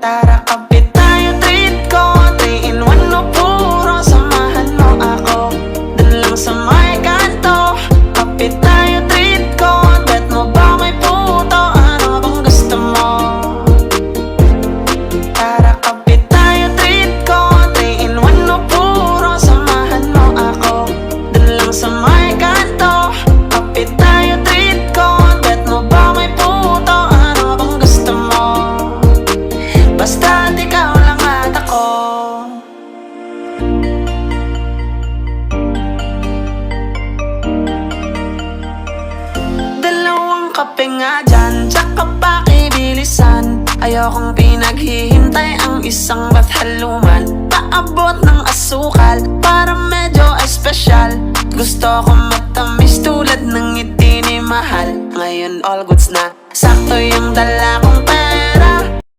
Tara kapit tayo, treat ko 3 in 1 no puro. Samahan mo ako dun lang sa may kanto. Kapit tayo, treat ko. Bet mo ba may puto? Ano bang gusto mo? Tara kapit tayo, treat ko 3 in 1 no puro. Samahan mo ako dun lang sa may kanto. Kapit tayo, treat ko. Bet mo ba may puto? Ano bang gusto mo? Basta't ikaw lang at ako. Dalawang kape nga dyan, tsaka pakibilisan. Ayokong pinaghihintay ang isang bathaluman. Paabot ng asukal para medyo espesyal. Gusto ko matamis tulad ng ngiti ni Mahal. Ngayon all goods na, sakto yung dala kong pera.